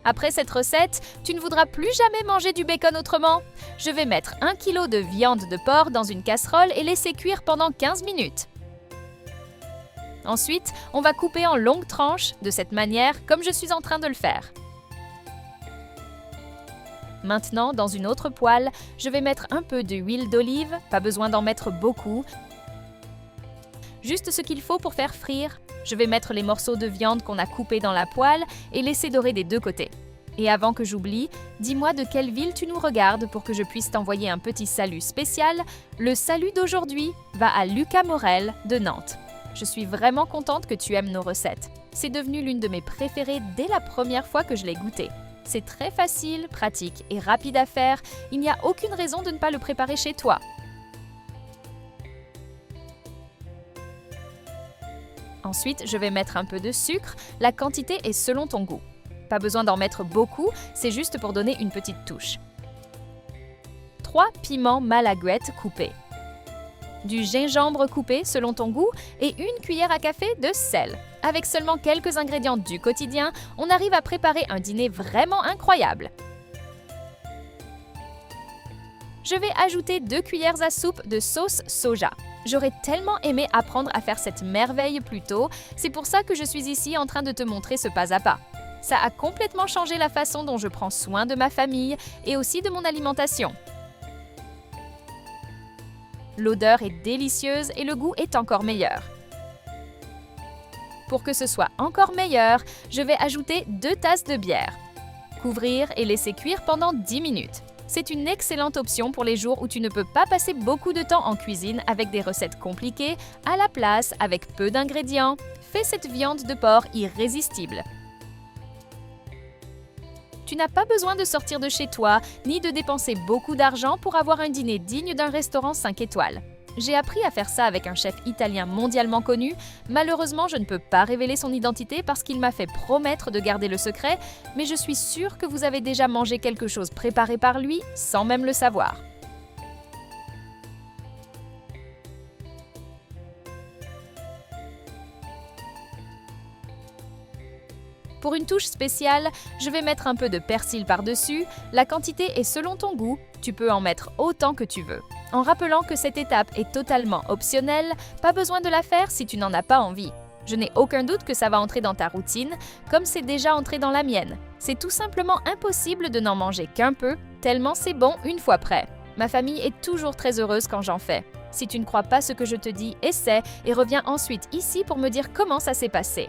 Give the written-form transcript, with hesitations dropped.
Après cette recette, tu ne voudras plus jamais manger du bacon autrement. Je vais mettre 1 kg de viande de porc dans une casserole et laisser cuire pendant 15 minutes. Ensuite, on va couper en longues tranches, de cette manière, comme je suis en train de le faire. Maintenant, dans une autre poêle, je vais mettre un peu d'huile d'olive, pas besoin d'en mettre beaucoup. Juste ce qu'il faut pour faire frire. Je vais mettre les morceaux de viande qu'on a coupés dans la poêle et laisser dorer des deux côtés. Et avant que j'oublie, dis-moi de quelle ville tu nous regardes pour que je puisse t'envoyer un petit salut spécial. Le salut d'aujourd'hui va à Lucas Morel de Nantes. Je suis vraiment contente que tu aimes nos recettes. C'est devenu l'une de mes préférées dès la première fois que je l'ai goûté. C'est très facile, pratique et rapide à faire. Il n'y a aucune raison de ne pas le préparer chez toi. Ensuite, je vais mettre un peu de sucre. La quantité est selon ton goût. Pas besoin d'en mettre beaucoup, c'est juste pour donner une petite touche. 3 piments malaguettes coupés. Du gingembre coupé selon ton goût et 1 cuillère à café de sel. Avec seulement quelques ingrédients du quotidien, on arrive à préparer un dîner vraiment incroyable. Je vais ajouter 2 cuillères à soupe de sauce soja. J'aurais tellement aimé apprendre à faire cette merveille plus tôt, c'est pour ça que je suis ici en train de te montrer ce pas à pas. Ça a complètement changé la façon dont je prends soin de ma famille et aussi de mon alimentation. L'odeur est délicieuse et le goût est encore meilleur. Pour que ce soit encore meilleur, je vais ajouter 2 tasses de bière. Couvrir et laisser cuire pendant 10 minutes. C'est une excellente option pour les jours où tu ne peux pas passer beaucoup de temps en cuisine avec des recettes compliquées, à la place avec peu d'ingrédients. Fais cette viande de porc irrésistible. Tu n'as pas besoin de sortir de chez toi, ni de dépenser beaucoup d'argent pour avoir un dîner digne d'un restaurant 5 étoiles. J'ai appris à faire ça avec un chef italien mondialement connu. Malheureusement, je ne peux pas révéler son identité parce qu'il m'a fait promettre de garder le secret, mais je suis sûre que vous avez déjà mangé quelque chose préparé par lui sans même le savoir. Pour une touche spéciale, je vais mettre un peu de persil par-dessus. La quantité est selon ton goût, tu peux en mettre autant que tu veux. En rappelant que cette étape est totalement optionnelle, pas besoin de la faire si tu n'en as pas envie. Je n'ai aucun doute que ça va entrer dans ta routine, comme c'est déjà entré dans la mienne. C'est tout simplement impossible de n'en manger qu'un peu, tellement c'est bon une fois prêt. Ma famille est toujours très heureuse quand j'en fais. Si tu ne crois pas ce que je te dis, essaie et reviens ensuite ici pour me dire comment ça s'est passé.